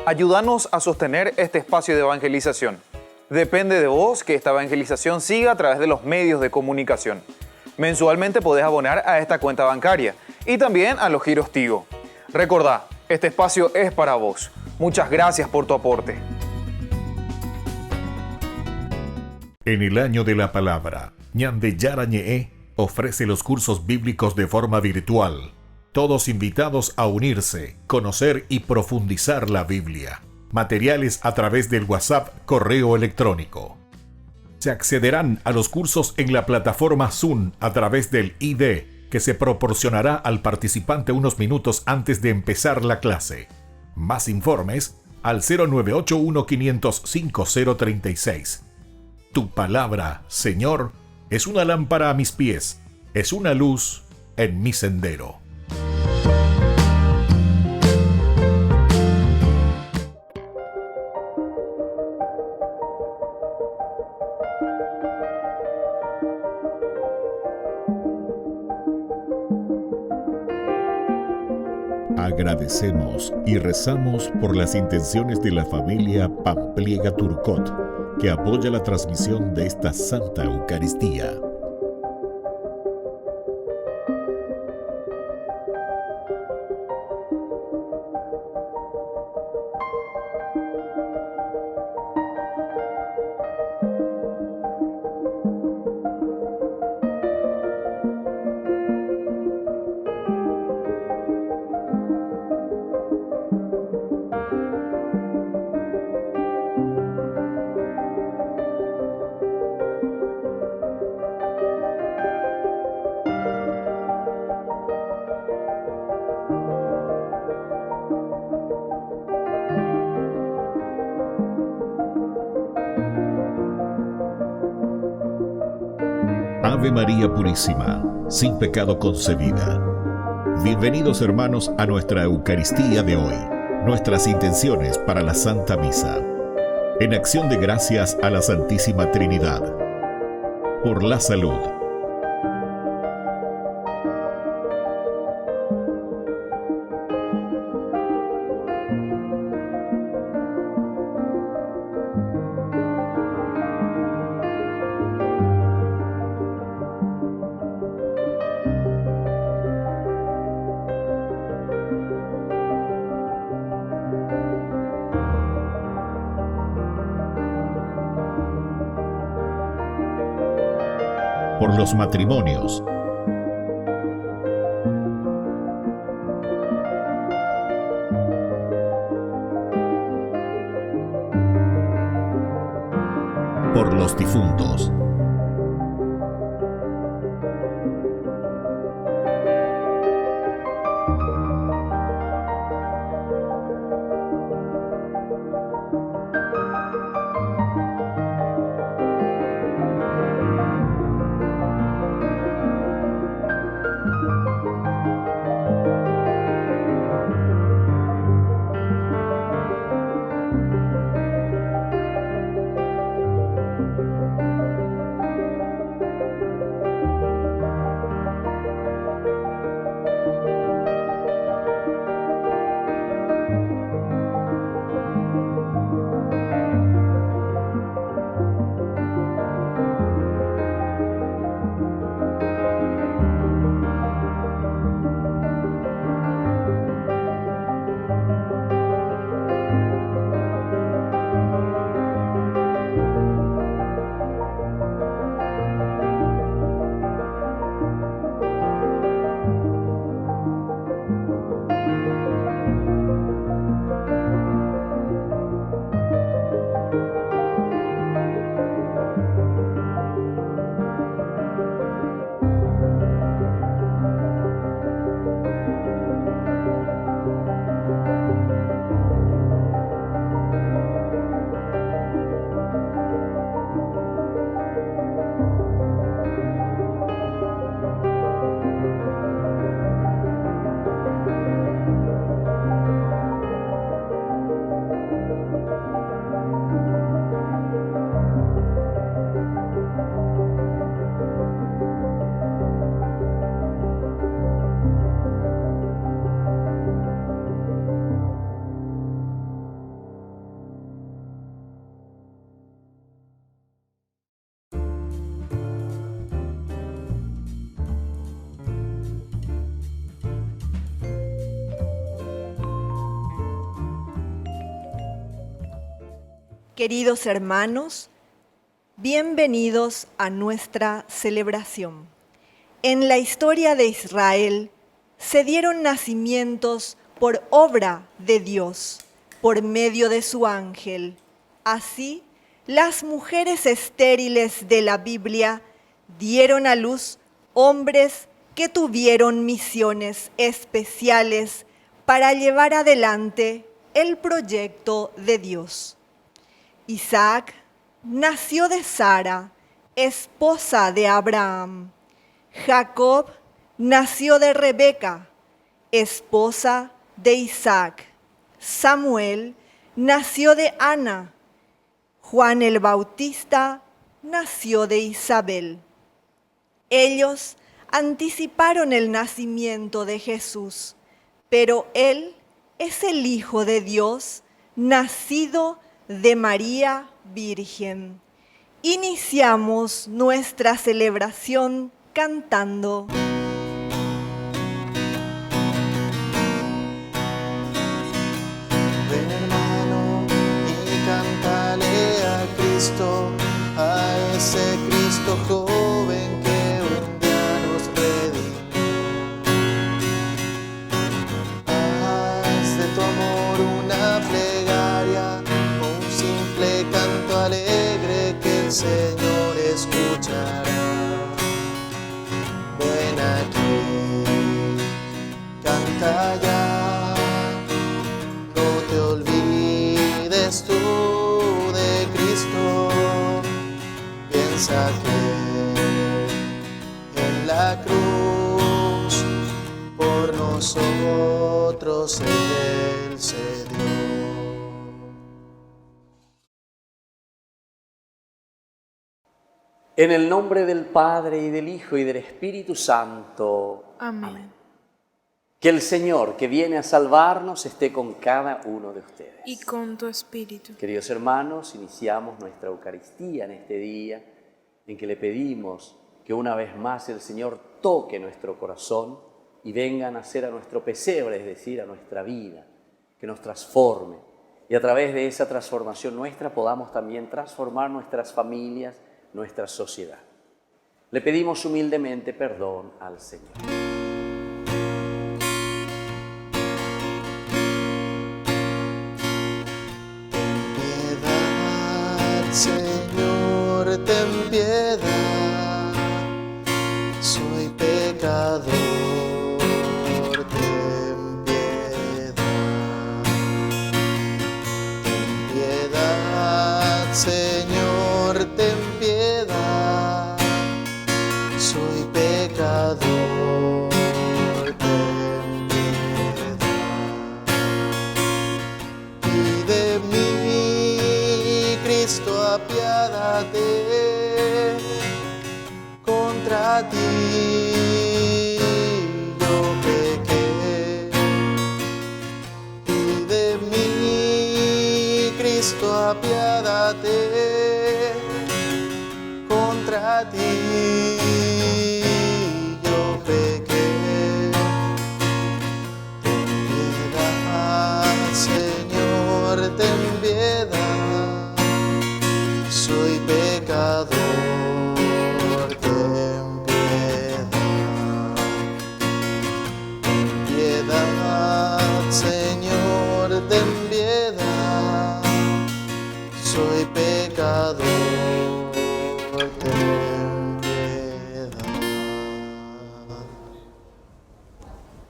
Ayúdanos a sostener este espacio de evangelización. Depende de vos que esta evangelización siga a través de los medios de comunicación. Mensualmente podés abonar a esta cuenta bancaria y también a los giros Tigo. Recordá, este espacio es para vos. Muchas gracias por tu aporte. En el año de la palabra, Ñande Yarañe'e ofrece los cursos bíblicos de forma virtual. Todos invitados a unirse, conocer y profundizar la Biblia. Materiales a través del WhatsApp, correo electrónico. Se accederán a los cursos en la plataforma Zoom a través del ID, que se proporcionará al participante unos minutos antes de empezar la clase. Más informes al 0981-500-5036. Tu palabra, Señor, es una lámpara a mis pies, es una luz en mi sendero. Agradecemos y rezamos por las intenciones de la familia Pampliega Turcot, que apoya la transmisión de esta Santa Eucaristía. Ave María Purísima, sin pecado concebida. Bienvenidos hermanos a nuestra Eucaristía de hoy, nuestras intenciones para la Santa Misa. En acción de gracias a la Santísima Trinidad. Por la salud. Por los matrimonios. Por los difuntos. Queridos hermanos, bienvenidos a nuestra celebración. En la historia de Israel se dieron nacimientos por obra de Dios, por medio de su ángel. Así, las mujeres estériles de la Biblia dieron a luz hombres que tuvieron misiones especiales para llevar adelante el proyecto de Dios. Isaac nació de Sara, esposa de Abraham. Jacob nació de Rebeca, esposa de Isaac. Samuel nació de Ana. Juan el Bautista nació de Isabel. Ellos anticiparon el nacimiento de Jesús, pero Él es el Hijo de Dios, nacido de María Virgen. Iniciamos nuestra celebración cantando. Ven hermano y cántale a Cristo, a ese Cristo joven que un día nos redimió. Haz de tu amor una plegaria, un simple canto alegre que el Señor escuchará. Ven aquí, canta ya, no te olvides tú de Cristo. Piensa que en la cruz por nosotros Él se dio. En el nombre del Padre, y del Hijo, y del Espíritu Santo. Amén. Que el Señor, que viene a salvarnos, esté con cada uno de ustedes. Y con tu espíritu. Queridos hermanos, iniciamos nuestra Eucaristía en este día en que le pedimos que una vez más el Señor toque nuestro corazón y venga a nacer a nuestro pesebre, es decir, a nuestra vida, que nos transforme. Y a través de esa transformación nuestra podamos también transformar nuestras familias, nuestra sociedad. Le pedimos humildemente perdón al Señor. Señor, ten piedad, soy pecador, ten piedad. Ten piedad, Señor, ten piedad, soy pecador, ten piedad. Y de mí, Cristo, apiádate, contra ti yo pequé. Y de mí, Cristo, apiádate, contra ti yo pequé. Ten piedad, Señor, ten piedad, soy pecador, ten piedad. Ten piedad, Señor, ten piedad, soy pecador, ten piedad.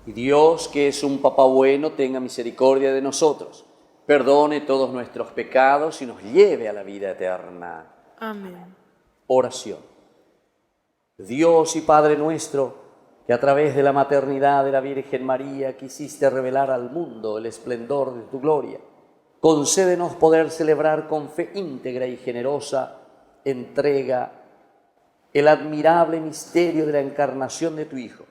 Y Dios, que es un Papá bueno, tenga misericordia de nosotros, perdone todos nuestros pecados y nos lleve a la vida eterna. Amén. Oración. Dios y Padre nuestro, que a través de la maternidad de la Virgen María quisiste revelar al mundo el esplendor de tu gloria, concédenos poder celebrar con fe íntegra y generosa entrega el admirable misterio de la encarnación de tu Hijo,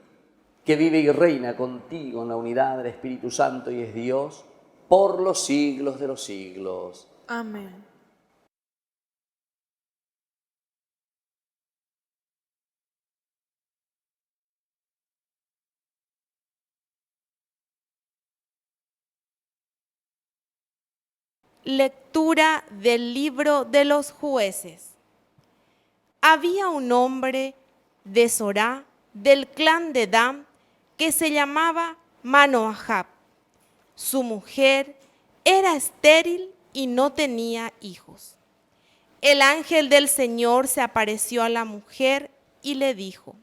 que vive y reina contigo en la unidad del Espíritu Santo y es Dios por los siglos de los siglos. Amén. Lectura del libro de los jueces. Había un hombre de Sorá, del clan de Dan, que se llamaba Manoahab. Su mujer era estéril y no tenía hijos. El ángel del Señor se apareció a la mujer y le dijo: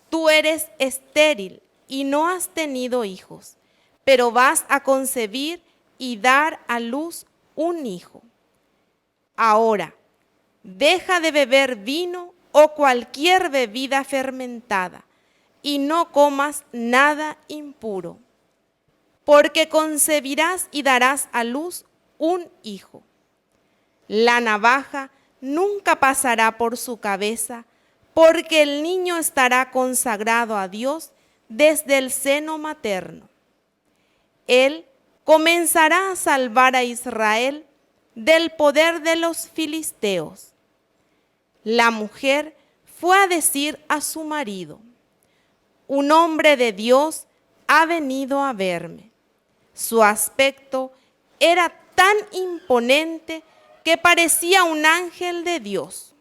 Tú eres estéril y no has tenido hijos, pero vas a concebir y dar a luz un hijo. Ahora, deja de beber vino o cualquier bebida fermentada y no comas nada impuro, porque concebirás y darás a luz un hijo. La navaja nunca pasará por su cabeza, porque el niño estará consagrado a Dios desde el seno materno. Él comenzará a salvar a Israel del poder de los filisteos. La mujer fue a decir a su marido: Un hombre de Dios ha venido a verme. Su aspecto era tan imponente que parecía un ángel de Dios.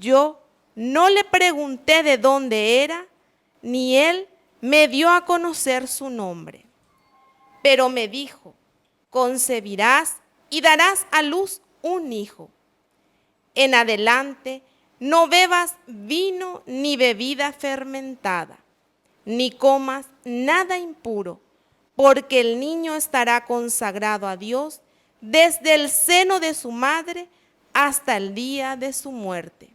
Yo no le pregunté de dónde era, ni él me dio a conocer su nombre. Pero me dijo: concebirás y darás a luz un hijo. En adelante no bebas vino ni bebida fermentada, ni comas nada impuro, porque el niño estará consagrado a Dios desde el seno de su madre hasta el día de su muerte.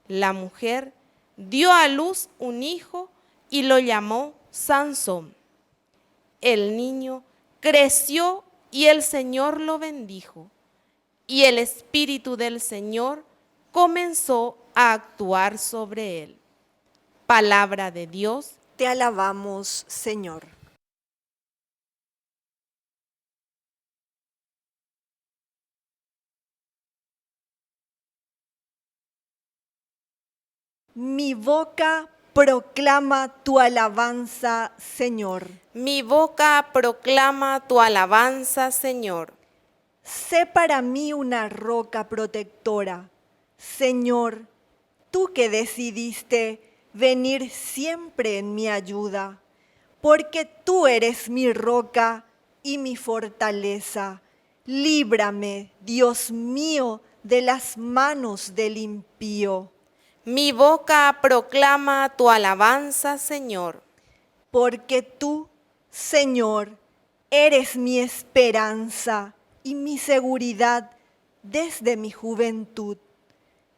La mujer dio a luz un hijo y lo llamó Sansón. El niño creció y el Señor lo bendijo, y el Espíritu del Señor comenzó a actuar sobre él. Palabra de Dios. Te alabamos, Señor. Mi boca proclama tu alabanza, Señor. Mi boca proclama tu alabanza, Señor. Sé para mí una roca protectora. Señor, tú que decidiste venir siempre en mi ayuda, porque tú eres mi roca y mi fortaleza. Líbrame, Dios mío, de las manos del impío. Mi boca proclama tu alabanza, Señor. Porque tú, Señor, eres mi esperanza y mi seguridad desde mi juventud.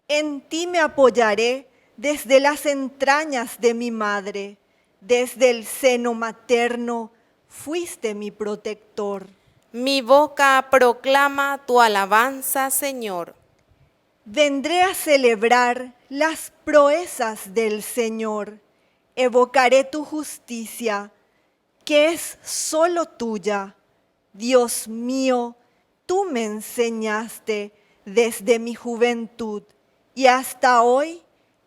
En ti me apoyaré desde las entrañas de mi madre. Desde el seno materno fuiste mi protector. Mi boca proclama tu alabanza, Señor. Vendré a celebrar las proezas del Señor. Evocaré tu justicia, que es solo tuya. Dios mío, tú me enseñaste desde mi juventud y hasta hoy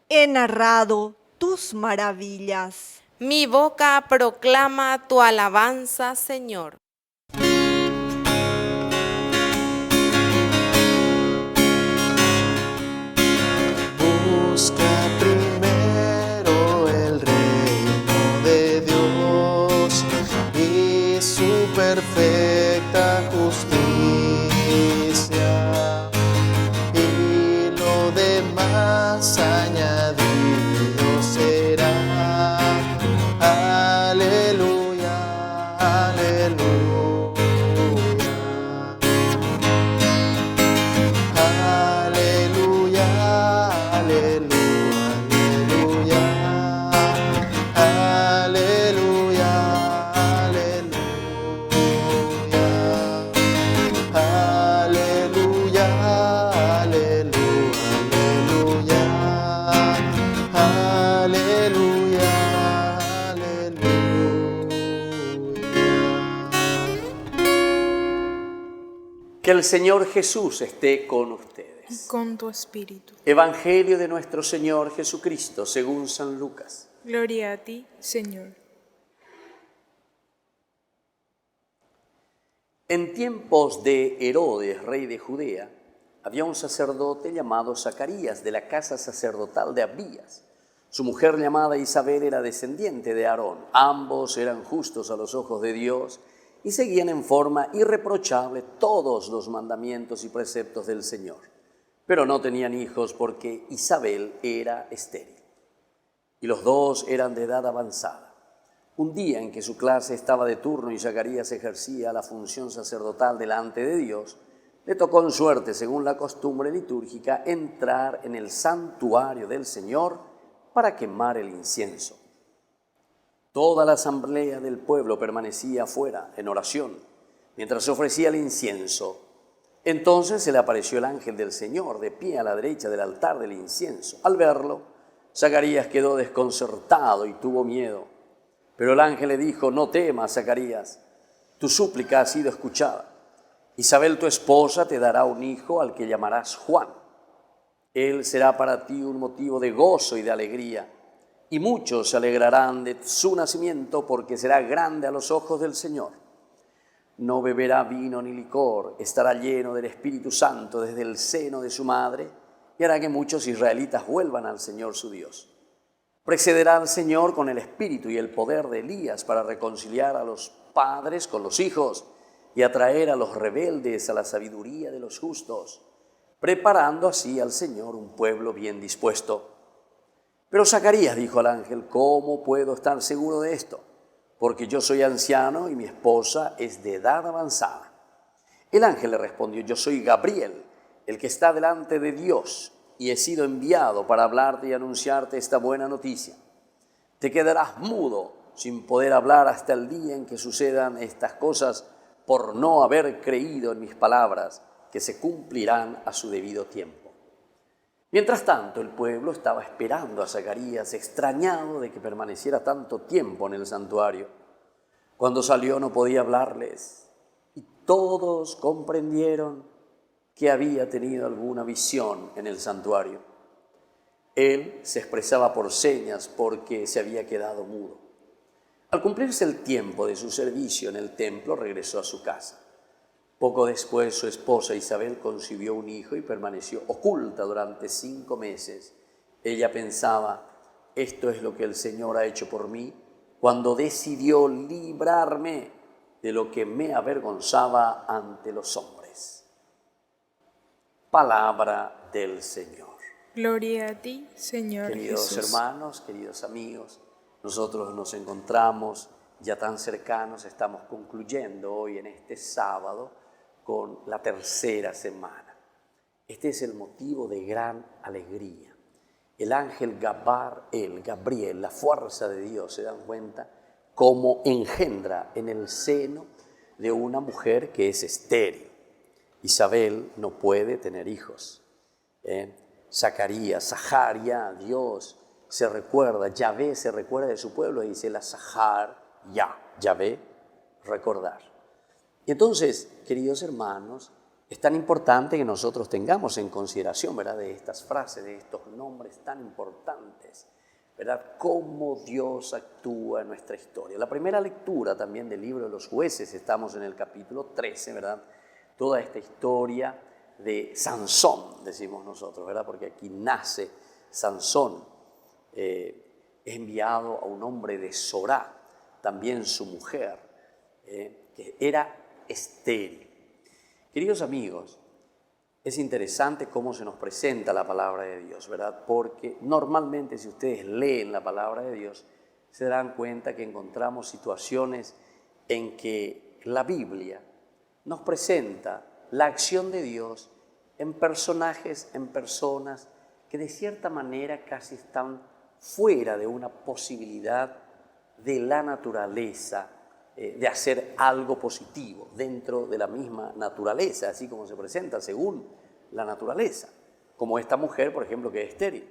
he narrado tus maravillas. Mi boca proclama tu alabanza, Señor. Busca primero el reino de Dios y su perfecta justicia, y lo demás añadido será. Aleluya, aleluya. Aleluya, aleluya, aleluya, aleluya, aleluya, Que el Señor Jesús esté con ustedes. Con tu espíritu. Evangelio de nuestro Señor Jesucristo según San Lucas. Gloria a ti, Señor. En tiempos de Herodes, rey de Judea, había un sacerdote llamado Zacarías de la casa sacerdotal de Abías. Su mujer llamada Isabel era descendiente de Aarón. Ambos eran justos a los ojos de Dios y seguían en forma irreprochable todos los mandamientos y preceptos del Señor. Pero no tenían hijos porque Isabel era estéril. Y los dos eran de edad avanzada. Un día en que su clase estaba de turno y Zacarías ejercía la función sacerdotal delante de Dios, le tocó en suerte, según la costumbre litúrgica, entrar en el santuario del Señor para quemar el incienso. Toda la asamblea del pueblo permanecía afuera en oración, mientras se ofrecía el incienso. Entonces se le apareció el ángel del Señor, de pie a la derecha del altar del incienso. Al verlo, Zacarías quedó desconcertado y tuvo miedo. Pero el ángel le dijo: no temas, Zacarías, tu súplica ha sido escuchada. Isabel, tu esposa, te dará un hijo al que llamarás Juan. Él será para ti un motivo de gozo y de alegría, y muchos se alegrarán de su nacimiento porque será grande a los ojos del Señor. No beberá vino ni licor, estará lleno del Espíritu Santo desde el seno de su madre y hará que muchos israelitas vuelvan al Señor su Dios. Precederá al Señor con el espíritu y el poder de Elías para reconciliar a los padres con los hijos y atraer a los rebeldes a la sabiduría de los justos, preparando así al Señor un pueblo bien dispuesto. Pero Zacarías dijo al ángel: ¿cómo puedo estar seguro de esto? Porque yo soy anciano y mi esposa es de edad avanzada. El ángel le respondió: yo soy Gabriel, el que está delante de Dios, y he sido enviado para hablarte y anunciarte esta buena noticia. Te quedarás mudo, sin poder hablar hasta el día en que sucedan estas cosas, por no haber creído en mis palabras, que se cumplirán a su debido tiempo. Mientras tanto, el pueblo estaba esperando a Zacarías, extrañado de que permaneciera tanto tiempo en el santuario. Cuando salió no podía hablarles, y todos comprendieron que había tenido alguna visión en el santuario. Él se expresaba por señas porque se había quedado mudo. Al cumplirse el tiempo de su servicio en el templo, regresó a su casa. Poco después, su esposa Isabel concibió un hijo y permaneció oculta durante 5 meses. Ella pensaba: esto es lo que el Señor ha hecho por mí cuando decidió librarme de lo que me avergonzaba ante los hombres. Palabra del Señor. Gloria a ti, Señor Queridos Jesús. hermanos, queridos amigos, nosotros nos encontramos ya tan cercanos, estamos concluyendo hoy en este sábado con la tercera semana. Este es el motivo de gran alegría. El ángel Gabriel, la fuerza de Dios, se dan cuenta cómo engendra en el seno de una mujer que es estéril. Isabel no puede tener hijos. Zacarías, Zaharia, Dios se recuerda, Yahvé se recuerda de su pueblo y dice la Zahar, Yahvé, recordar. Y entonces, queridos hermanos, es tan importante que nosotros tengamos en consideración, ¿verdad?, de estas frases, de estos nombres tan importantes, ¿verdad?, cómo Dios actúa en nuestra historia. La primera lectura también del libro de los Jueces, estamos en el capítulo 13, ¿verdad?, toda esta historia de Sansón, decimos nosotros, ¿verdad?, porque aquí nace Sansón, es enviado a un hombre de Sorá, también su mujer, que era estéril. Queridos amigos, es interesante cómo se nos presenta la palabra de Dios, ¿verdad? Porque normalmente si ustedes leen la palabra de Dios, se darán cuenta que encontramos situaciones en que la Biblia nos presenta la acción de Dios en personajes, en personas que de cierta manera casi están fuera de una posibilidad de la naturaleza, de hacer algo positivo dentro de la misma naturaleza, así como se presenta según la naturaleza. Como esta mujer, por ejemplo, que es estéril.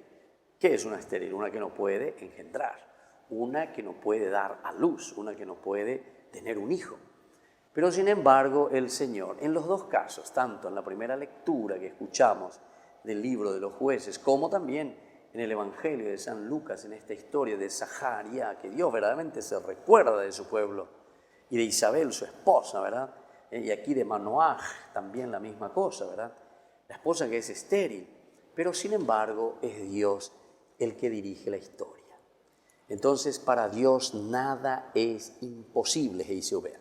¿Qué es una estéril? Una que no puede engendrar, una que no puede dar a luz, una que no puede tener un hijo. Pero sin embargo, el Señor, en los dos casos, tanto en la primera lectura que escuchamos del libro de los Jueces, como también en el Evangelio de San Lucas, en esta historia de Zaharia, que Dios verdaderamente se recuerda de su pueblo, y de Isabel, su esposa, ¿verdad?, Y aquí de Manoaj también la misma cosa, ¿verdad? La esposa que es estéril, pero sin embargo es Dios el que dirige la historia. Entonces para Dios nada es imposible, dice Obea.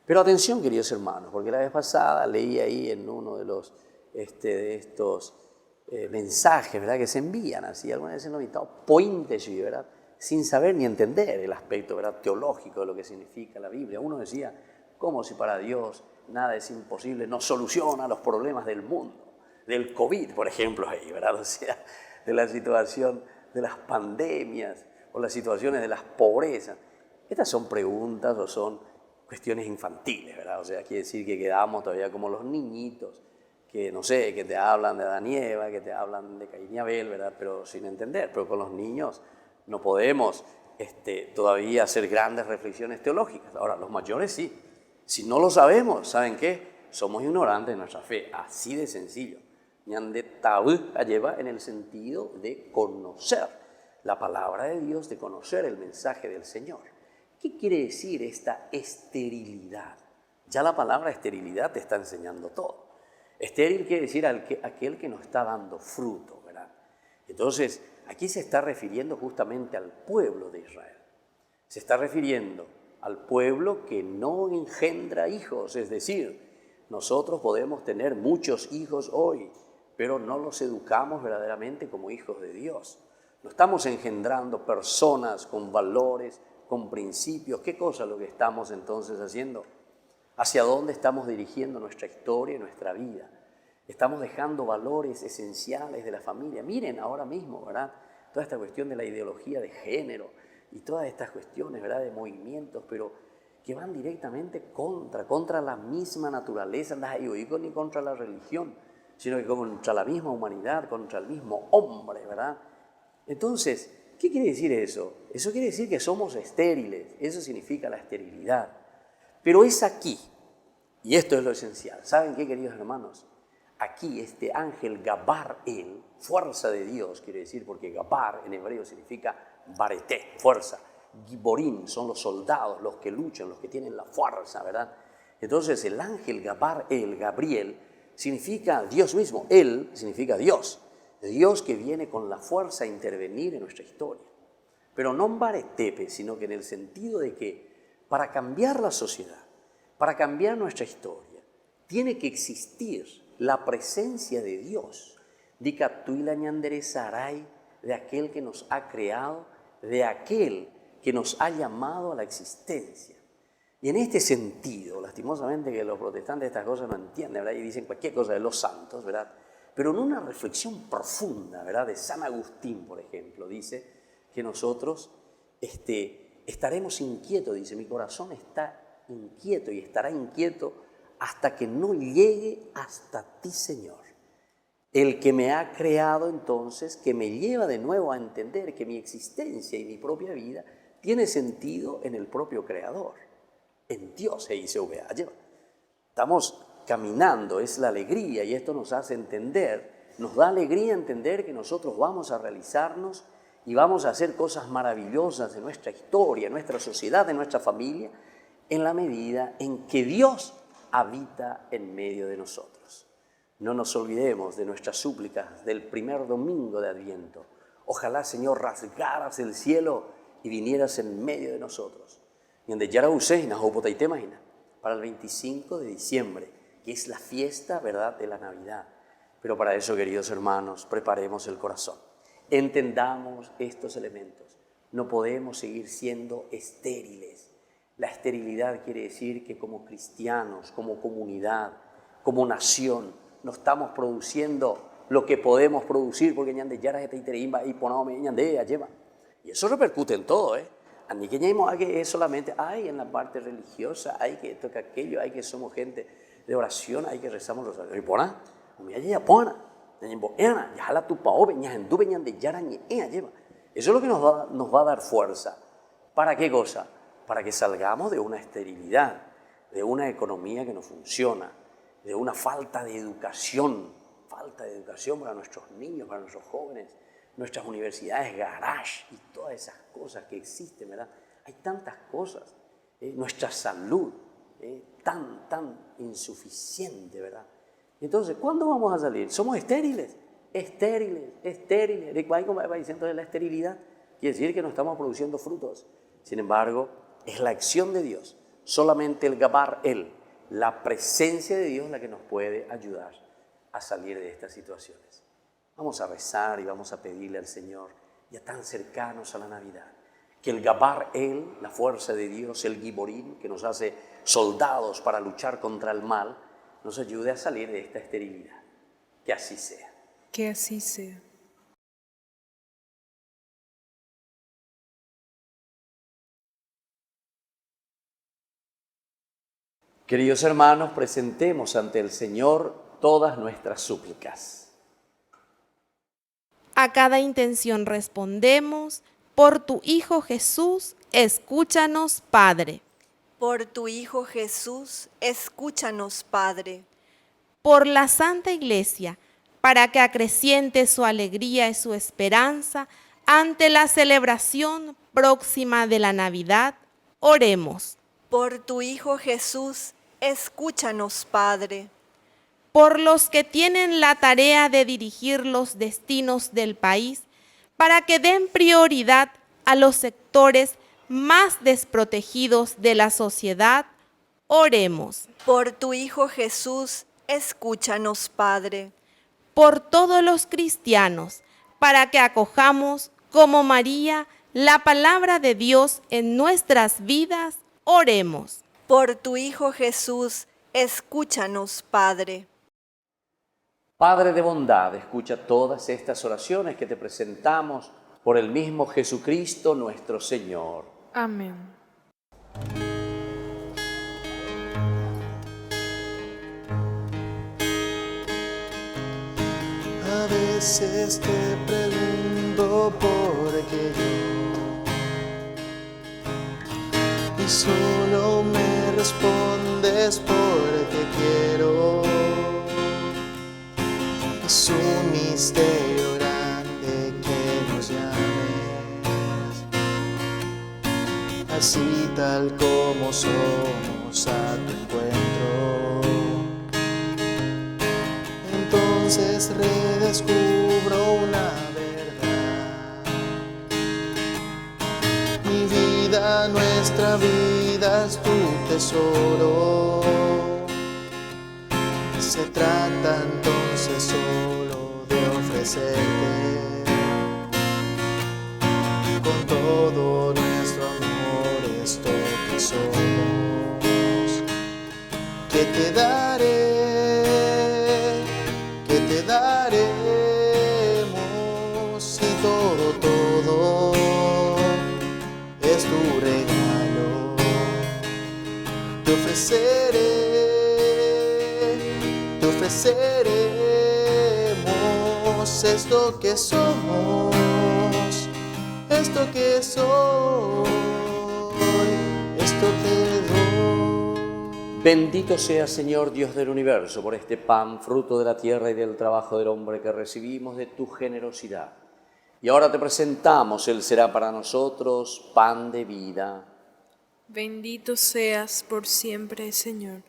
Pero atención, queridos hermanos, porque la vez pasada leí ahí en uno de los de estos mensajes, ¿verdad?, que se envían así, algunas veces lo he visto, pointes, ¿verdad?, sin saber ni entender el aspecto, ¿verdad?, teológico de lo que significa la Biblia. Uno decía, ¿cómo si para Dios nada es imposible? No soluciona los problemas del mundo, del COVID, por ejemplo, ahí, ¿verdad? O sea, de la situación de las pandemias o las situaciones de las pobrezas. Estas son preguntas o son cuestiones infantiles, ¿verdad? O sea, quiere decir que quedamos todavía como los niñitos, que no sé, que te hablan de Adán y Eva, que te hablan de Caín y Abel, ¿verdad? Pero sin entender. Pero con los niños no podemos todavía hacer grandes reflexiones teológicas. Ahora, los mayores sí. Si no lo sabemos, ¿saben qué? Somos ignorantes de nuestra fe. Así de sencillo. Ñande tabú lleva en el sentido de conocer la palabra de Dios, de conocer el mensaje del Señor. ¿Qué quiere decir esta esterilidad? Ya la palabra esterilidad te está enseñando todo. Estéril quiere decir aquel que no está dando fruto, ¿verdad? Entonces, aquí se está refiriendo justamente al pueblo de Israel. Se está refiriendo al pueblo que no engendra hijos, es decir, nosotros podemos tener muchos hijos hoy, pero no los educamos verdaderamente como hijos de Dios. No estamos engendrando personas con valores, con principios. ¿Qué cosa es lo que estamos entonces haciendo? ¿Hacia dónde estamos dirigiendo nuestra historia y nuestra vida? Estamos dejando valores esenciales de la familia. Miren ahora mismo, ¿verdad?, toda esta cuestión de la ideología de género y todas estas cuestiones, ¿verdad?, de movimientos, pero que van directamente contra la misma naturaleza, ni contra la religión, sino que contra la misma humanidad, contra el mismo hombre, ¿verdad? Entonces, ¿qué quiere decir eso? Eso quiere decir que somos estériles, eso significa la esterilidad. Pero es aquí, y esto es lo esencial. ¿Saben qué, queridos hermanos? Aquí este ángel Gabar-el, fuerza de Dios, quiere decir, porque Gabar en hebreo significa bareté, fuerza. Giborim son los soldados, los que luchan, los que tienen la fuerza, ¿verdad? Entonces el ángel Gabar-el, Gabriel, significa Dios mismo. Él significa Dios. Dios que viene con la fuerza a intervenir en nuestra historia. Pero no en baretepe, sino que en el sentido de que para cambiar la sociedad, para cambiar nuestra historia, tiene que existir la presencia de Dios, de aquel que nos ha creado, de aquel que nos ha llamado a la existencia. Y en este sentido, lastimosamente que los protestantes estas cosas no entienden, ¿verdad?, y dicen cualquier cosa de los santos, ¿verdad?, pero en una reflexión profunda, ¿verdad?, de San Agustín, por ejemplo, dice que nosotros estaremos inquietos, dice, mi corazón está inquieto y estará inquieto hasta que no llegue hasta ti, Señor. El que me ha creado entonces, que me lleva de nuevo a entender que mi existencia y mi propia vida tiene sentido en el propio Creador, en Dios, dice Obea. Estamos caminando, es la alegría, y esto nos hace entender, nos da alegría entender que nosotros vamos a realizarnos y vamos a hacer cosas maravillosas de nuestra historia, de nuestra sociedad, de nuestra familia, en la medida en que Dios habita en medio de nosotros. No nos olvidemos de nuestras súplicas del primer domingo de Adviento. Ojalá, Señor, rasgaras el cielo y vinieras en medio de nosotros. Para el 25 de diciembre, que es la fiesta, ¿verdad?, de la Navidad. Pero para eso, queridos hermanos, preparemos el corazón. Entendamos estos elementos. No podemos seguir siendo estériles. La esterilidad quiere decir que como cristianos, como comunidad, como nación, no estamos produciendo lo que podemos producir, porque y eso repercute en todo, Ni que es solamente, en la parte religiosa, hay que esto, que aquello, hay que somos gente de oración, hay que rezamos los rosarios. Eso es lo que nos va a dar fuerza. ¿Para qué cosa? Para que salgamos de una esterilidad, de una economía que no funciona, de una falta de educación para nuestros niños, para nuestros jóvenes, nuestras universidades, garage y todas esas cosas que existen, ¿verdad? Hay tantas cosas, nuestra salud, tan insuficiente, ¿verdad? Entonces, ¿cuándo vamos a salir? Somos estériles. ¿De cuál va diciendo de la esterilidad? Quiere decir que no estamos produciendo frutos. Sin embargo, es la acción de Dios, solamente el gabar Él, la presencia de Dios la que nos puede ayudar a salir de estas situaciones. Vamos a rezar y vamos a pedirle al Señor, ya tan cercanos a la Navidad, que el gabar Él, la fuerza de Dios, el giborín, que nos hace soldados para luchar contra el mal, nos ayude a salir de esta esterilidad. Que así sea. Que así sea. Queridos hermanos, presentemos ante el Señor todas nuestras súplicas. A cada intención respondemos, por tu Hijo Jesús, escúchanos, Padre. Por tu Hijo Jesús, escúchanos, Padre. Por la Santa Iglesia, para que acreciente su alegría y su esperanza ante la celebración próxima de la Navidad, oremos. Por tu Hijo Jesús, escúchanos, Padre. Por los que tienen la tarea de dirigir los destinos del país, para que den prioridad a los sectores más desprotegidos de la sociedad, oremos. Por tu Hijo Jesús, escúchanos, Padre. Por todos los cristianos, para que acojamos, como María, la palabra de Dios en nuestras vidas, oremos. Por tu Hijo Jesús, escúchanos, Padre. Padre de bondad, escucha todas estas oraciones que te presentamos por el mismo Jesucristo nuestro Señor. Amén. A veces te pregunto por qué yo, y solo me respondes porque quiero. Es un misterio grande que nos llames, así tal como somos a tu encuentro. Entonces redescubro una verdad. Mi vida, nuestra vida es tu tesoro. Se trata entonces solo de ofrecerte con todo nuestro amor esto que somos. Que te daremos y todo es tu regalo. Te ofreceremos esto que somos, esto que soy, esto que doy. Bendito sea, Señor Dios del universo, por este pan, fruto de la tierra y del trabajo del hombre que recibimos de tu generosidad. Y ahora te presentamos, Él será para nosotros pan de vida. Bendito seas por siempre, Señor.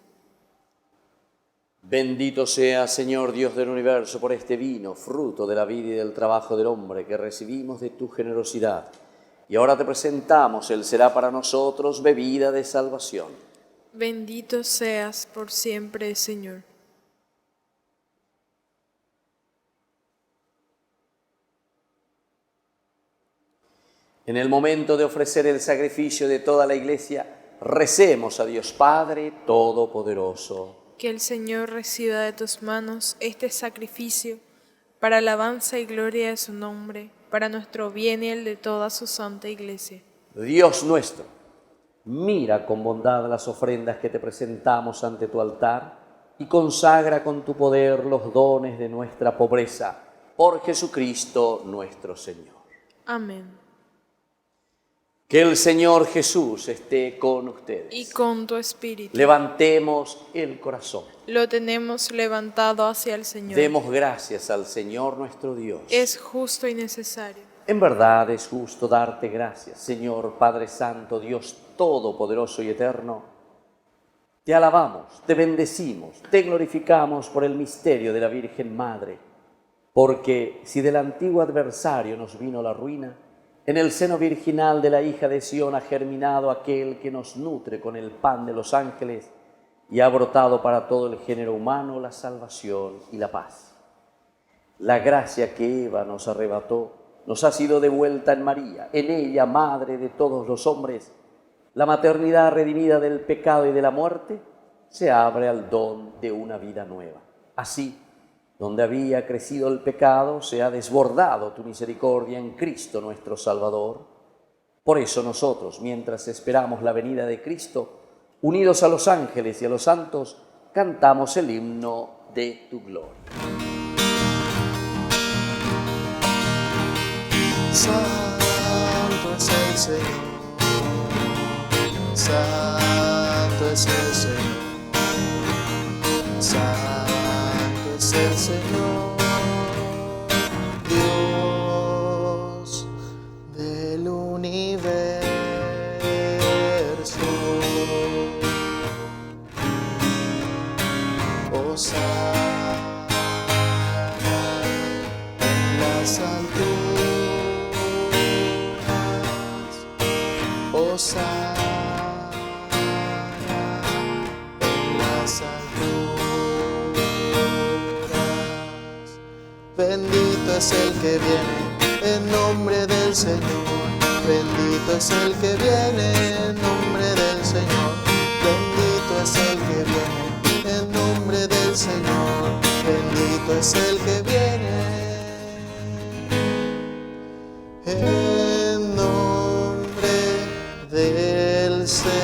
Bendito sea, Señor Dios del universo, por este vino, fruto de la vida y del trabajo del hombre que recibimos de tu generosidad. Y ahora te presentamos, Él será para nosotros bebida de salvación. Bendito seas por siempre, Señor. En el momento de ofrecer el sacrificio de toda la Iglesia, recemos a Dios Padre Todopoderoso. Que el Señor reciba de tus manos este sacrificio para alabanza y gloria de su nombre, para nuestro bien y el de toda su santa Iglesia. Dios nuestro, mira con bondad las ofrendas que te presentamos ante tu altar y consagra con tu poder los dones de nuestra pobreza, por Jesucristo nuestro Señor. Amén. Que el Señor Jesús esté con ustedes. Y con tu espíritu. Levantemos el corazón. Lo tenemos levantado hacia el Señor. Demos gracias al Señor nuestro Dios. Es justo y necesario. En verdad es justo darte gracias, Señor Padre Santo, Dios Todopoderoso y Eterno, Te alabamos, te bendecimos, te glorificamos por el misterio de la Virgen Madre, porque si del antiguo adversario nos vino la ruina, en el seno virginal de la hija de Sión ha germinado aquel que nos nutre con el pan de los ángeles y ha brotado para todo el género humano la salvación y la paz. La gracia que Eva nos arrebató nos ha sido devuelta en María, en ella, Madre de todos los hombres. La maternidad redimida del pecado y de la muerte se abre al don de una vida nueva. Así, donde había crecido el pecado, se ha desbordado tu misericordia en Cristo nuestro Salvador. Por eso nosotros, mientras esperamos la venida de Cristo, unidos a los ángeles y a los santos, cantamos el himno de tu gloria. Santo es el Señor, santo es el Señor, santo es el Señor, Dios del universo. Hosana en las alturas, Hosana en las alturas. Bendito es el que viene en nombre del Señor, bendito es el que viene en nombre del Señor, bendito es el que viene en nombre del Señor, bendito es el que viene en nombre del Señor.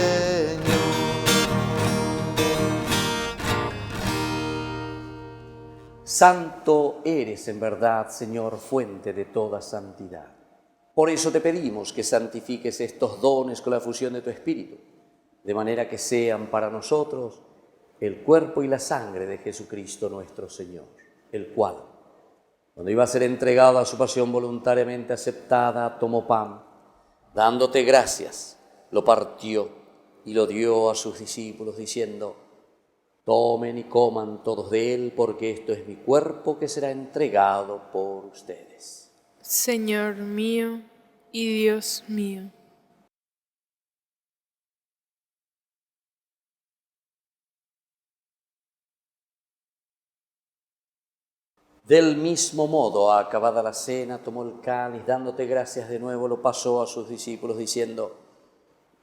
Santo eres en verdad, Señor, fuente de toda santidad. Por eso te pedimos que santifiques estos dones con la fusión de tu Espíritu, de manera que sean para nosotros el cuerpo y la sangre de Jesucristo nuestro Señor, el cual, cuando iba a ser entregado a su pasión voluntariamente aceptada, tomó pan, dándote gracias, lo partió y lo dio a sus discípulos, diciendo: tomen y coman todos de él, porque esto es mi cuerpo que será entregado por ustedes. Señor mío y Dios mío. Del mismo modo, acabada la cena, tomó el cáliz, dándote gracias de nuevo, lo pasó a sus discípulos, diciendo: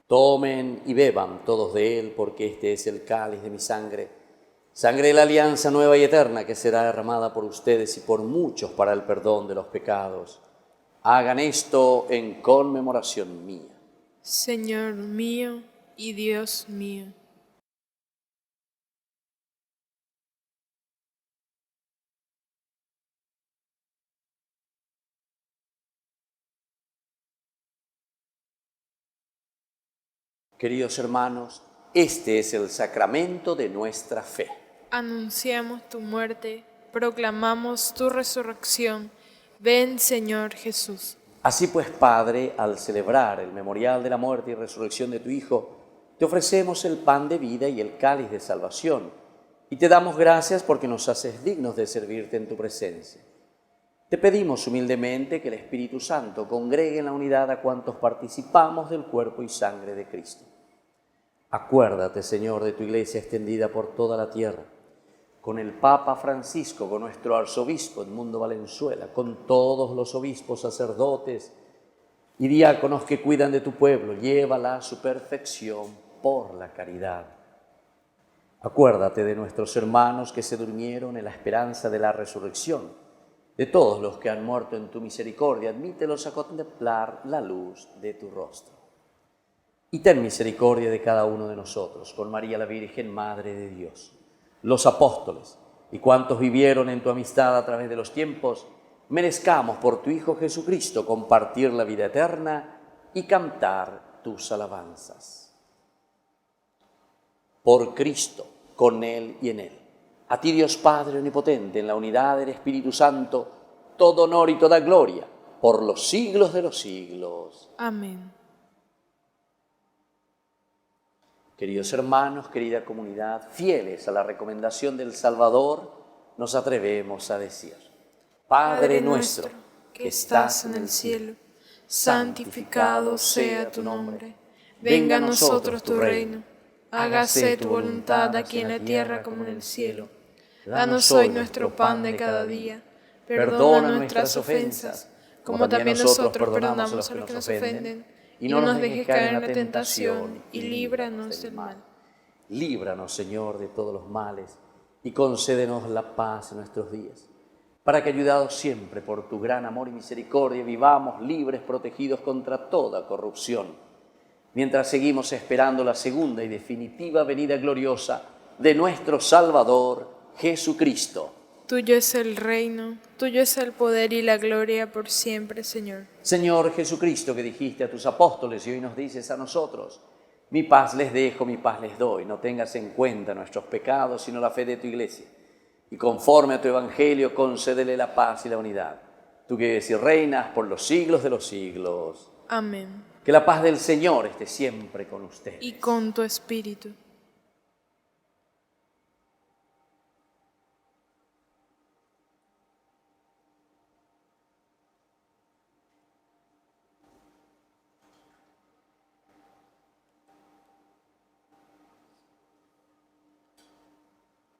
tomen y beban todos de él, porque este es el cáliz de mi sangre, sangre de la alianza nueva y eterna, que será derramada por ustedes y por muchos para el perdón de los pecados. Hagan esto en conmemoración mía. Señor mío y Dios mío. Queridos hermanos, este es el sacramento de nuestra fe. Anunciamos tu muerte, proclamamos tu resurrección. Ven, Señor Jesús. Así pues, Padre, al celebrar el memorial de la muerte y resurrección de tu Hijo, te ofrecemos el pan de vida y el cáliz de salvación, y te damos gracias porque nos haces dignos de servirte en tu presencia. Te pedimos humildemente que el Espíritu Santo congregue en la unidad a cuantos participamos del cuerpo y sangre de Cristo. Acuérdate, Señor, de tu Iglesia extendida por toda la tierra, con el Papa Francisco, con nuestro arzobispo Edmundo Valenzuela, con todos los obispos, sacerdotes y diáconos que cuidan de tu pueblo. Llévala a su perfección por la caridad. Acuérdate de nuestros hermanos que se durmieron en la esperanza de la resurrección, de todos los que han muerto en tu misericordia. Admítelos a contemplar la luz de tu rostro. Y ten misericordia de cada uno de nosotros, con María la Virgen, Madre de Dios, los apóstoles y cuantos vivieron en tu amistad a través de los tiempos, merezcamos por tu Hijo Jesucristo compartir la vida eterna y cantar tus alabanzas. Por Cristo, con Él y en Él. A ti, Dios Padre Omnipotente, en la unidad del Espíritu Santo, todo honor y toda gloria, por los siglos de los siglos. Amén. Queridos hermanos, querida comunidad, fieles a la recomendación del Salvador, nos atrevemos a decir: Padre nuestro, que estás en el cielo, santificado sea tu nombre. Venga a nosotros tu reino. Hágase tu voluntad aquí en la tierra como en el cielo. Danos hoy nuestro pan de cada día. Perdona nuestras ofensas, como también nosotros perdonamos a los que nos ofenden. Y no nos dejes caer en la tentación, y líbranos del mal. Líbranos, Señor, de todos los males, y concédenos la paz en nuestros días, para que, ayudados siempre por tu gran amor y misericordia, vivamos libres, protegidos contra toda corrupción, mientras seguimos esperando la segunda y definitiva venida gloriosa de nuestro Salvador, Jesucristo. Tuyo es el reino, tuyo es el poder y la gloria por siempre, Señor. Señor Jesucristo, que dijiste a tus apóstoles y hoy nos dices a nosotros: mi paz les dejo, mi paz les doy. No tengas en cuenta nuestros pecados, sino la fe de tu Iglesia. Y conforme a tu Evangelio, concédele la paz y la unidad. Tú que vives y reinas por los siglos de los siglos. Amén. Que la paz del Señor esté siempre con ustedes. Y con tu espíritu.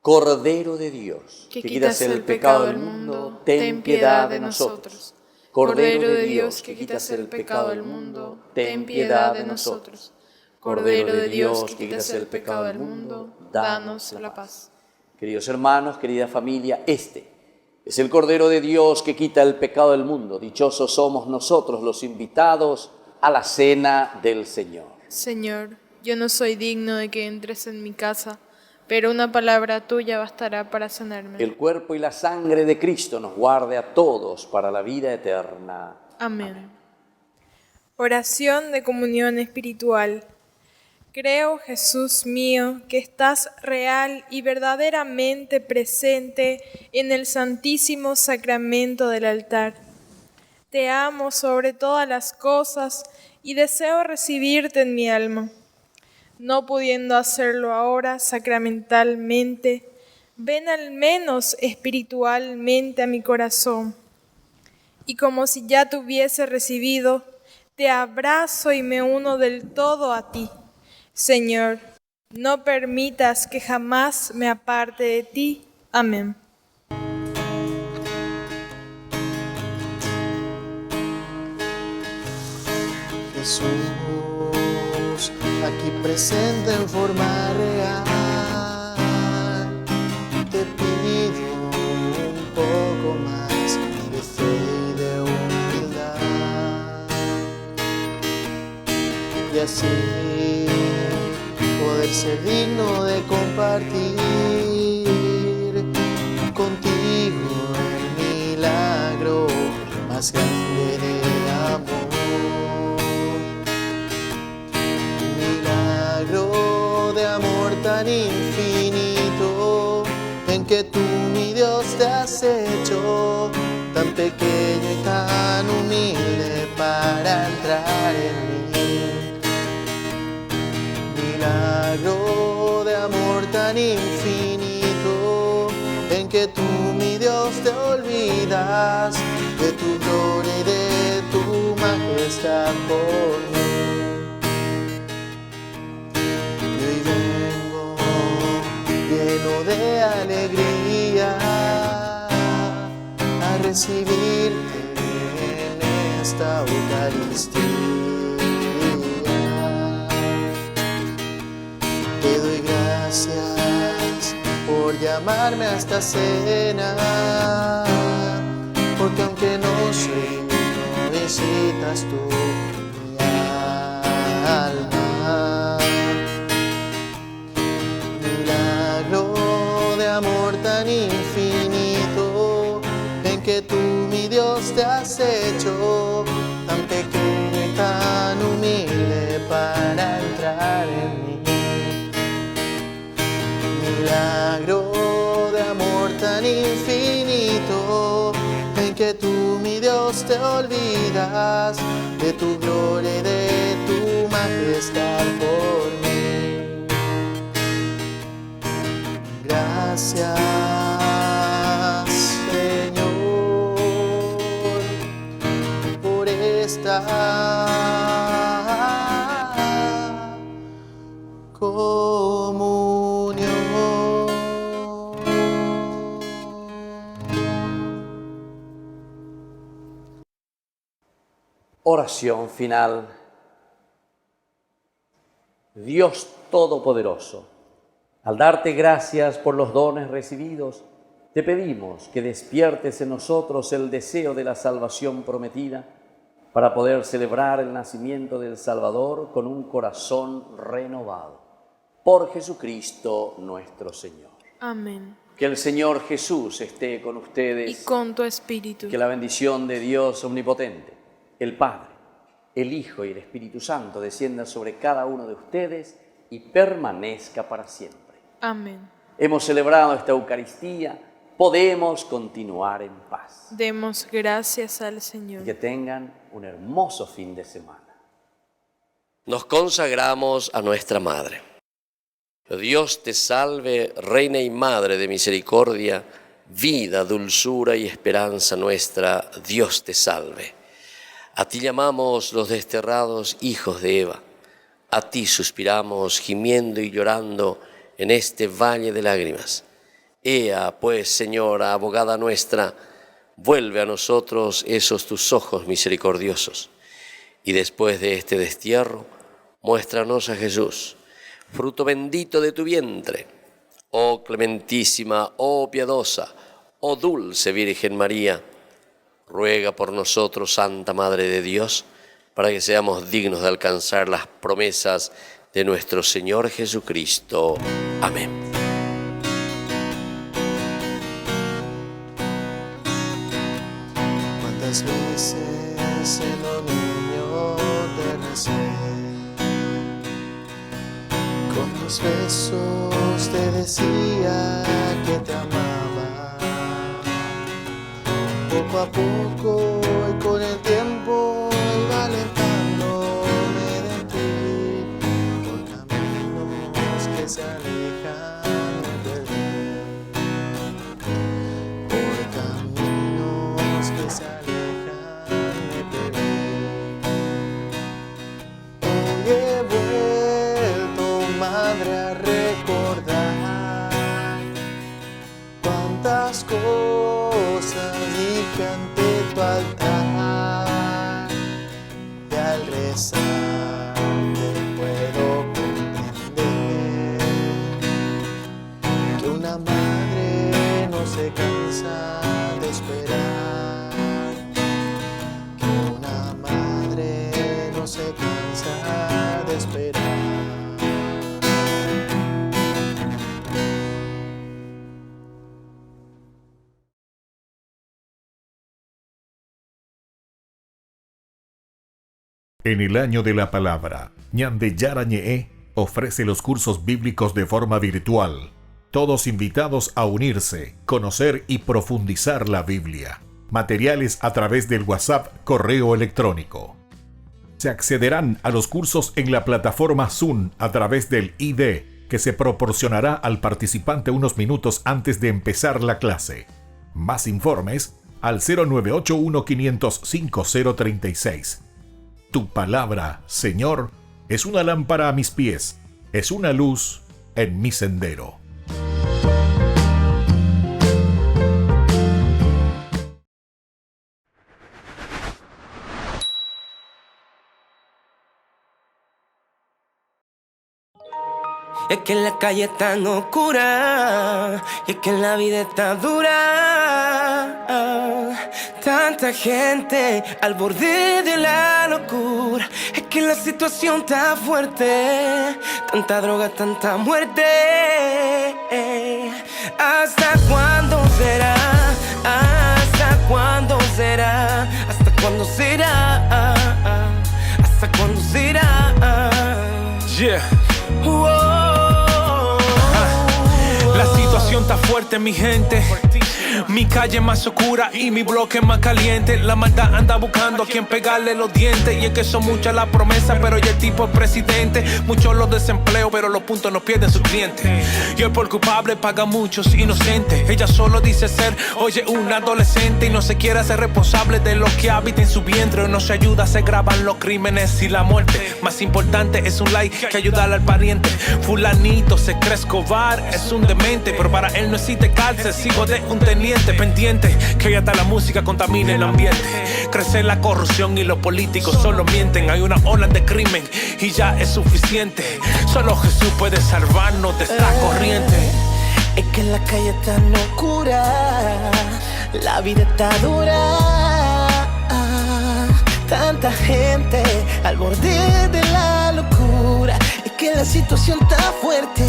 Cordero de Dios, que quitas el pecado del mundo, ten piedad de nosotros. Cordero de Dios, que quitas el pecado del mundo, ten piedad de nosotros. Cordero de Dios, que quitas el pecado del mundo, danos la paz. Queridos hermanos, querida familia, este es el Cordero de Dios que quita el pecado del mundo. Dichosos somos nosotros los invitados a la cena del Señor. Señor, yo no soy digno de que entres en mi casa, pero una palabra tuya bastará para sanarme. El cuerpo y la sangre de Cristo nos guarde a todos para la vida eterna. Amén. Oración de comunión espiritual. Creo, Jesús mío, que estás real y verdaderamente presente en el santísimo sacramento del altar. Te amo sobre todas las cosas y deseo recibirte en mi alma. No pudiendo hacerlo ahora sacramentalmente, ven al menos espiritualmente a mi corazón. Y como si ya te hubiese recibido, te abrazo y me uno del todo a ti. Señor, no permitas que jamás me aparte de ti. Amén. Jesús, aquí presente en forma real, te pido un poco más de fe y de humildad, y así poder ser digno de compartir contigo el milagro más grande de amor. De amor tan infinito, en que tú, mi Dios, te has hecho tan pequeño y tan humilde para entrar en mí. Milagro de amor tan infinito, en que tú, mi Dios, te olvidas de tu gloria y de tu majestad por mí. Lleno de alegría a recibirte en esta Eucaristía. Te doy gracias por llamarme a esta cena, porque aunque no soy digno, visitas tú mi alma. Amor tan infinito, en que tú, mi Dios, te has hecho tan pequeño y tan humilde para entrar en mí. Milagro de amor tan infinito, en que tú, mi Dios, te olvidas de tu gloria y de tu majestad por mí. gracias, Señor, por esta comunión. Oración final. Dios Todopoderoso, al darte gracias por los dones recibidos, te pedimos que despiertes en nosotros el deseo de la salvación prometida para poder celebrar el nacimiento del Salvador con un corazón renovado. Por Jesucristo nuestro Señor. Amén. Que el Señor Jesús esté con ustedes. Y con tu espíritu. Que la bendición de Dios Omnipotente, el Padre, el Hijo y el Espíritu Santo descienda sobre cada uno de ustedes y permanezca para siempre. Amén. Hemos celebrado esta Eucaristía, podemos continuar en paz. Demos gracias al Señor. Y que tengan un hermoso fin de semana. Nos consagramos a nuestra Madre. Dios te salve, Reina y Madre de misericordia, vida, dulzura y esperanza nuestra, Dios te salve. A ti llamamos los desterrados hijos de Eva, a ti suspiramos gimiendo y llorando en este valle de lágrimas. Ea, pues, Señora, abogada nuestra, vuelve a nosotros esos tus ojos misericordiosos, y después de este destierro, muéstranos a Jesús, fruto bendito de tu vientre. Oh clementísima, oh piadosa, oh dulce Virgen María, ruega por nosotros, Santa Madre de Dios, para que seamos dignos de alcanzar las promesas de nuestro Señor Jesucristo. Amén. Cuántas veces siendo niño te recé, con tus besos te decía que te amaba. Poco a poco y con el tiempo iba alejándome de ti, por caminos que se alejan de perdí, por caminos que se alejan de perdí. Hoy he vuelto, Madre, a recordar cuántas cosas dije ante tu altar, y al rezar te puedo comprender que una madre no se cansa de esperar, que una madre no se cansa de esperar. En el año de la palabra, Ñande Yarañe ofrece los cursos bíblicos de forma virtual. Todos invitados a unirse, conocer y profundizar la Biblia. Materiales a través del WhatsApp, correo electrónico. Se accederán a los cursos en la plataforma Zoom a través del ID, que se proporcionará al participante unos minutos antes de empezar la clase. Más informes al 0981 505 036. Tu palabra, Señor, es una lámpara a mis pies, es una luz en mi sendero. Es que la calle es tan oscura, y es que la vida está dura. Tanta gente al borde de la locura. Es que la situación está fuerte, tanta droga, tanta muerte. ¿Hasta cuándo será? ¿Hasta cuándo será? ¿Hasta cuándo será? ¿Hasta cuándo será? Yeah. Whoa. La situación situación está fuerte, mi gente. Mi calle más oscura y mi bloque más caliente. La maldad anda buscando a quien pegarle los dientes. Y es que son muchas las promesas, pero ya el tipo es presidente. Muchos los desempleos, pero los puntos no pierden sus clientes. Y el por culpable paga muchos inocentes. Ella solo dice ser, oye, una adolescente. Y no se quiere hacer responsable de lo que habita en su vientre. O no se ayuda, se graban los crímenes y la muerte. Más importante es un like que ayudar al pariente. Fulanito se cree Escobar, es un demente. Pero para él no existe cárcel, sigo de un teniente pendiente que ya está la música contamina el ambiente. Crece la corrupción y los políticos solo mienten. Hay una ola de crimen y ya es suficiente. Solo Jesús puede salvarnos de esta corriente. Es que la calle está oscura, la vida está dura. Tanta gente al borde de la locura. Es que la situación está fuerte,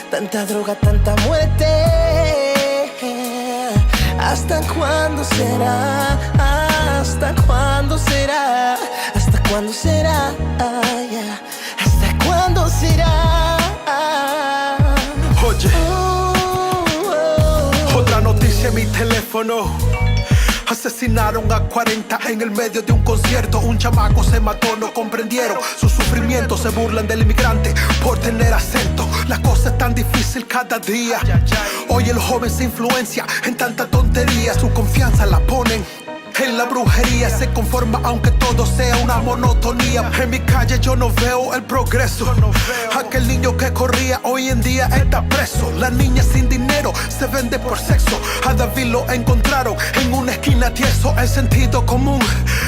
tanta droga, tanta muerte. ¿Hasta cuándo será? ¿Hasta cuándo será? ¿Hasta cuándo será? ¿Hasta cuándo será? Oye, otra noticia en mi teléfono. Asesinaron a 40 en el medio de un concierto. Un chamaco se mató, no comprendieron su sufrimiento. Se burlan del inmigrante por tener acento. La cosa es tan difícil cada día. Hoy el joven se influencia en tanta tontería. Su confianza la ponen en la brujería. Se conforma aunque todo sea una monotonía. En mi calle yo no veo el progreso. Aquel niño que corría hoy en día está preso. La niña sin dinero se vende por sexo. A David lo encontraron en una esquina tieso. El sentido común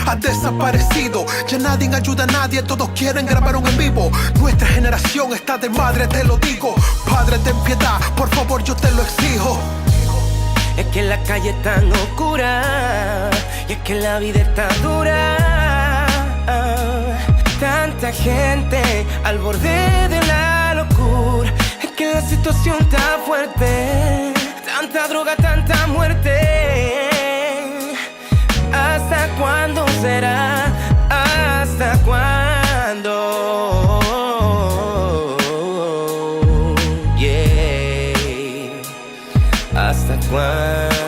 ha desaparecido. Ya nadie ayuda a nadie, todos quieren grabar un en vivo. Nuestra generación está de madre, te lo digo. Padre, ten piedad, por favor, yo te lo exijo. Es que la calle está oscura y es que la vida está dura. Tanta gente al borde de la locura. Es que la situación está fuerte, tanta droga, tanta muerte. ¿Hasta cuándo será? ¿Hasta cuándo? Yeah. ¿Hasta cuándo?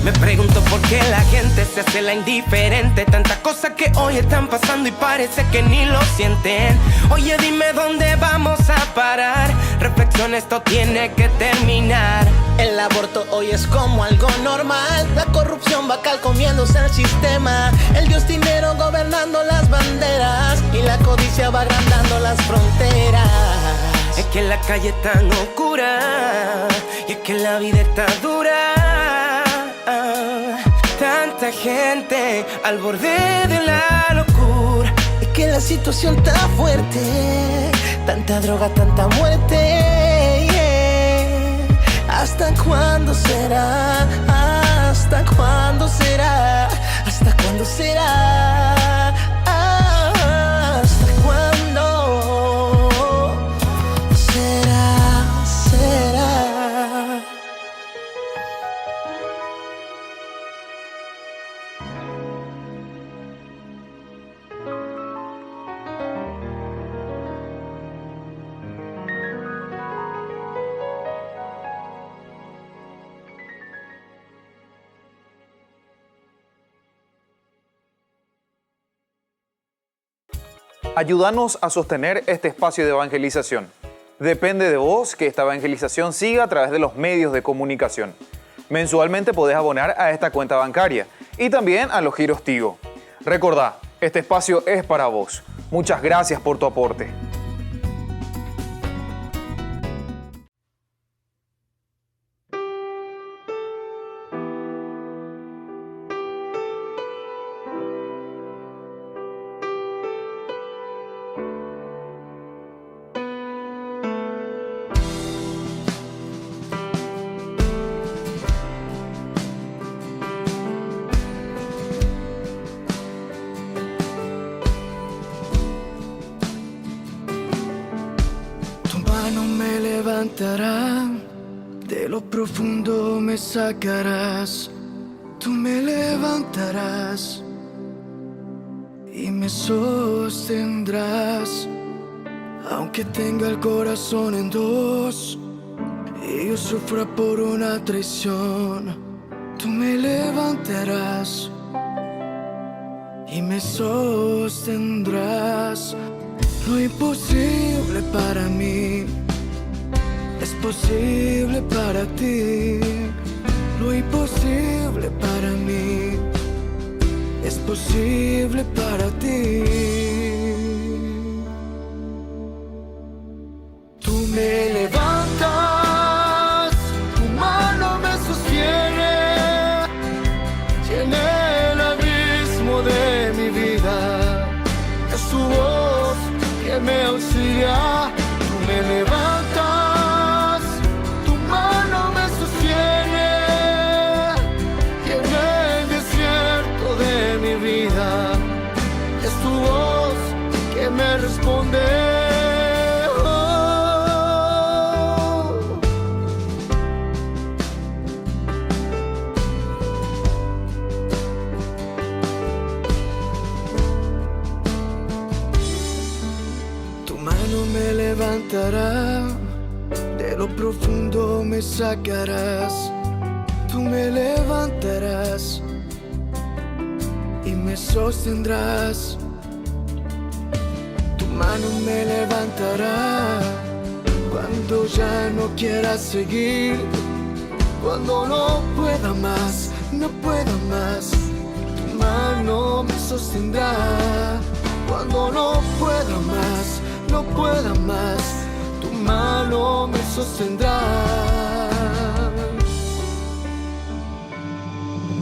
Me pregunto por qué la gente se hace la indiferente. Tantas cosas que hoy están pasando y parece que ni lo sienten. Oye, dime dónde vamos a parar. Reflexión, esto tiene que terminar. El aborto hoy es como algo normal. La corrupción va comiéndose el sistema. El dios dinero gobernando las banderas. Y la codicia va agrandando las fronteras. Es que la calle está oscura y es que la vida está dura. Tanta gente al borde de la locura. Es que la situación está fuerte, tanta droga, tanta muerte. Yeah. ¿Hasta cuándo será? ¿Hasta cuándo será? ¿Hasta cuándo será? ¿Hasta cuándo será? Ayúdanos a sostener este espacio de evangelización. Depende de vos que esta evangelización siga a través de los medios de comunicación. Mensualmente podés abonar a esta cuenta bancaria y también a los giros Tigo. Recordá, este espacio es para vos. Muchas gracias por tu aporte. De lo profundo me sacarás, tú me levantarás. levantarás y me sostendrás, aunque tenga el corazón en dos y yo sufra por una traición. Tú me levantarás y me sostendrás. Lo imposible para mí es posible para ti. Lo imposible para mí es posible para ti. Tú me levantas, tu mano me sostiene, y en el abismo de mi vida es tu voz que me auxilia. Tú me levantas, tu mano me sostiene, y en el desierto de mi vida es tu voz que me responde. Me levantará, de lo profundo me sacarás. Tú me levantarás y me sostendrás. Tu mano me levantará cuando ya no quiera seguir, cuando no pueda más, no pueda más. Tu mano me sostendrá cuando no pueda más, no pueda más, tu mano me sostendrá.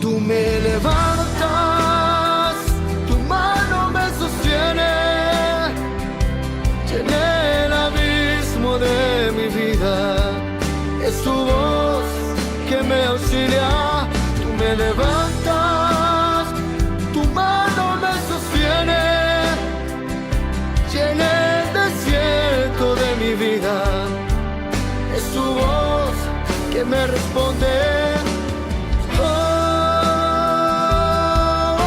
Tú me levantas, tu mano me sostiene, y en el abismo de mi vida es tu voz que me auxilia. Tú me levantas, tu mano me sostiene, y en el desierto de mi vida es tu voz que me responde. Oh, oh, oh.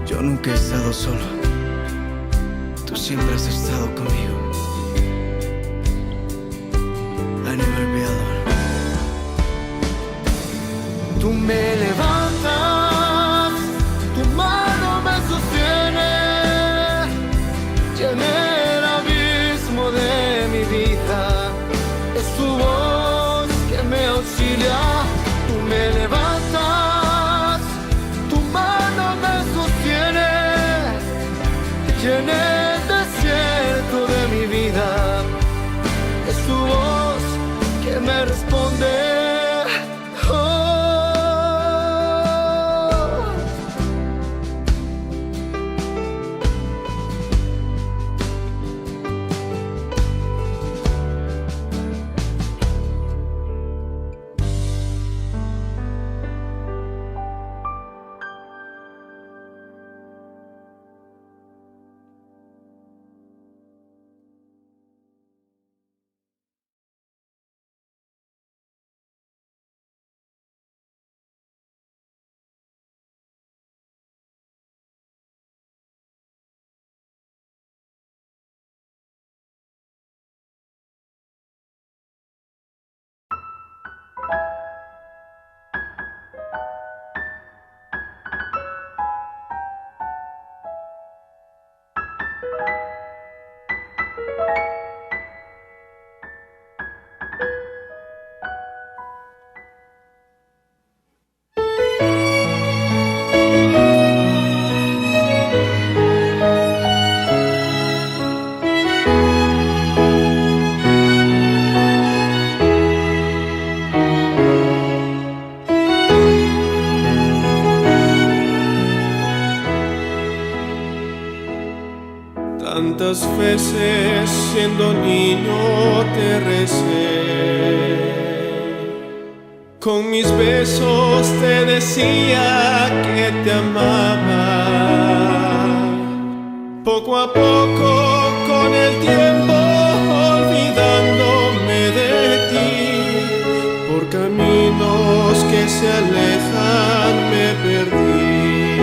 Yo nunca he estado solo, tú siempre has estado conmigo. Tú me levantas, tu mano me sostiene, y en el abismo de mi vida es tu voz que me auxilia. Tú me levantas, tu mano me sostiene, y en el desierto de mi vida es tu voz que me responde. Tantas veces siendo niño te recé, con mis besos te decía que te amaba. Poco a poco, con el tiempo, olvidándome de ti, por caminos que se alejan me perdí,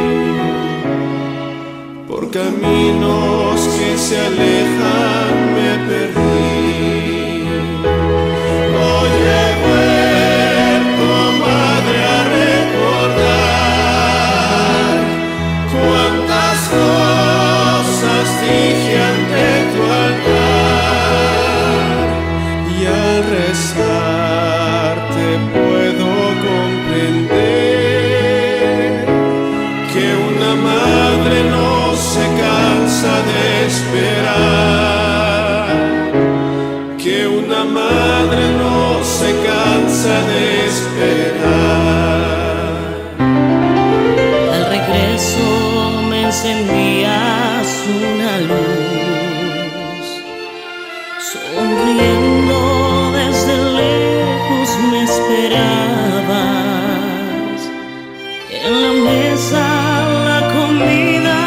por caminos que se alejan me perdí. Hoy he vuelto, madre, a recordar cuántas cosas dije ante tu altar, y al rezar te puedo comprender que una madre no se cansa de esperar, que una madre no se cansa de esperar. Al regreso me encendías una luz, sonriendo desde lejos me esperabas. En la mesa la comida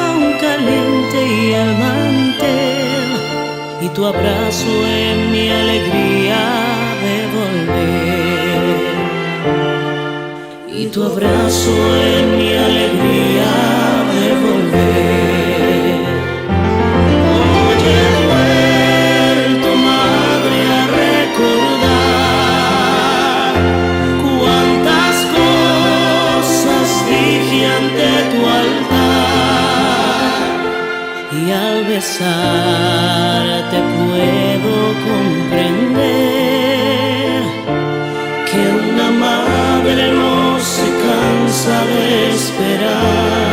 aún caliente y el mantel, y tu abrazo en mi alegría de volver, y tu abrazo en mi alegría de volver. Hoy he vuelto, madre, a recordar cuántas cosas dije ante tu altar, y al besarte puedo comprender que una madre no se cansa de esperar,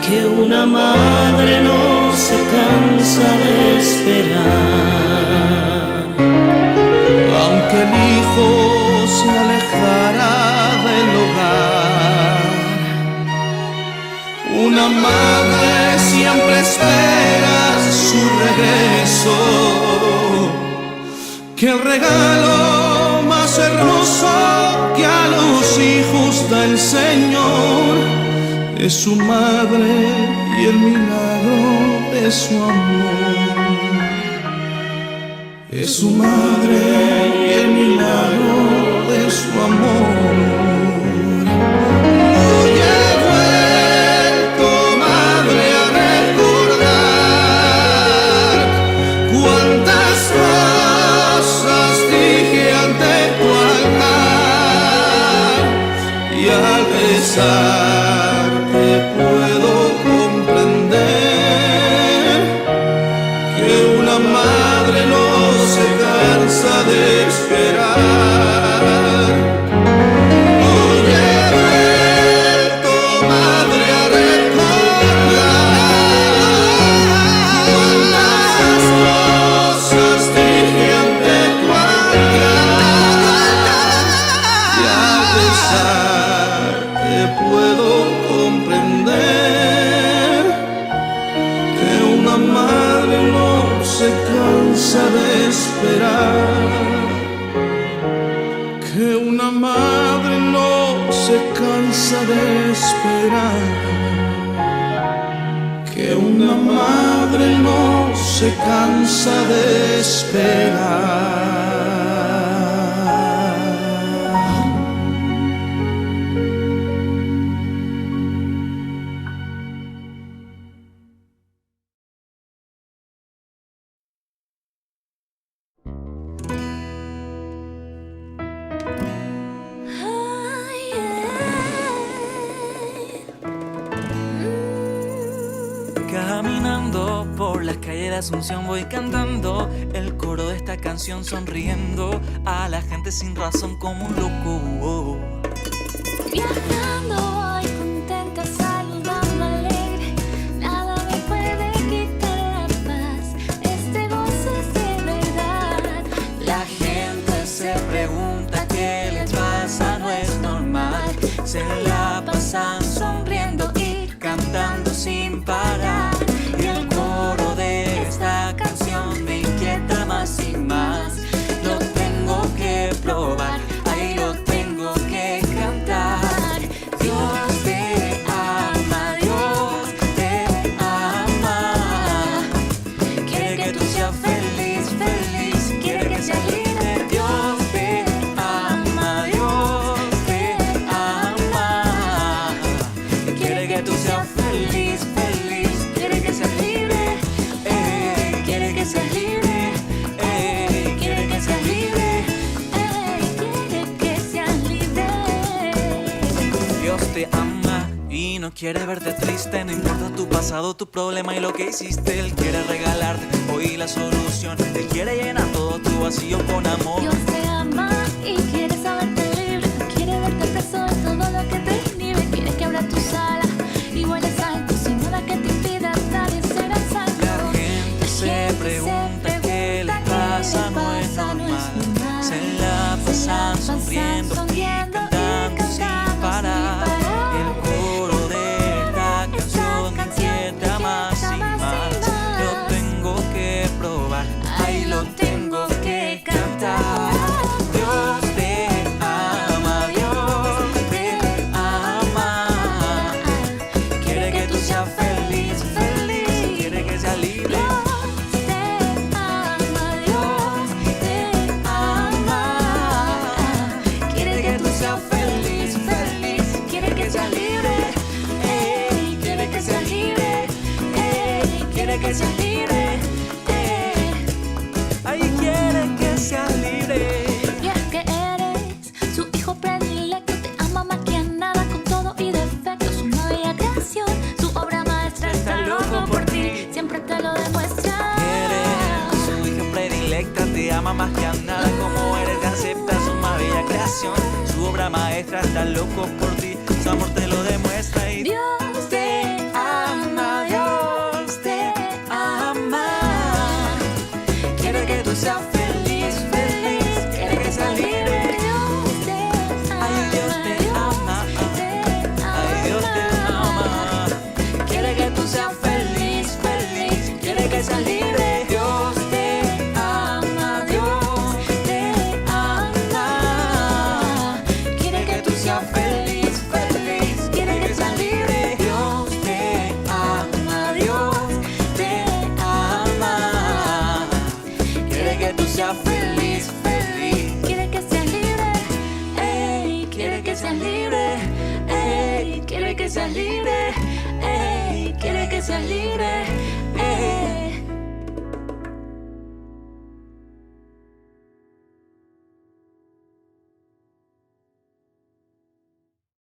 que una madre no se cansa de esperar. Aunque el hijo se alejara del hogar, una madre siempre espera su regreso, que el regalo más hermoso que a los hijos da el Señor es su madre y el milagro de su amor. Es su madre y el milagro de su amor. Hoy he vuelto, madre, a recordar cuántas cosas dije ante tu altar, y al besarte puedo comprender que una madre no se cansa de esperar. Hoy he vuelto, madre, a recordar cuántas cosas dije ante tu altar, y al besarte puedo comprender que una madre no se cansa de esperar, que una madre no se cansa de esperar, que una madre no se cansa de esperar. Caminando por las calles de Asunción voy cantando el coro de esta canción, sonriendo a la gente sin razón como un loco. Viajando voy contenta, saludando alegre, nada me puede quitar la paz, este gozo es de verdad. La gente se pregunta qué les pasa, no es normal, se la pasan sonriendo y cantando sin parar. Y el coro de esta canción me inquieta más y más. Lo tengo que probar, ahí lo tengo que cantar. Dios te ama, Dios te quiere verte triste, no importa tu pasado, tu problema y lo que hiciste. Él quiere regalarte hoy la solución. Él quiere llenar todo tu vacío con amor. Dios te ama y quiere saberte libre. Quiere verte preso de todo lo que te inhibe. Quiere que abra tus alas y vueles alto sin nada que te impida nadie ser al salvo. La gente se pregunta qué le pasa, no es normal. Se la pasan sonriendo y cantando sin parar. El coro de esta canción me inquieta más y más. Lo tengo que probar, ay, lo tengo que cantar. Dios te ama, Dios te ama. Quiere que tú seas feliz, feliz. Quiere que seas libre. Que seas libre, ay, quiere que seas libre. Y es que eres su hijo predilecto, te ama más que a nada, con todo y defectos. Una bella creación, su obra maestra, está loco por ti, siempre te lo demuestra. Eres su hija predilecta, te ama más que a nada, como eres, te acepta su más bella creación. Su obra maestra, está loco por ti, su amor te lo demuestra. Y Dios te ama, Dios te ama. quiere que tú seas feliz, feliz. Quiere que seas libre. Ay, Dios te ama. Ay, Dios te ama. Quiere que tú seas feliz, feliz. Quiere que seas libre. Dios te ama, Dios te ama. Quiere que tú seas feliz, feliz. Quiere que seas libre. Dios te ama, Dios te ama. Quiere que tú seas feliz, feliz. Quiere que seas libre, Ey, quiere que seas libre. Ey, quiere que seas libre. Ey, quiere que seas libre.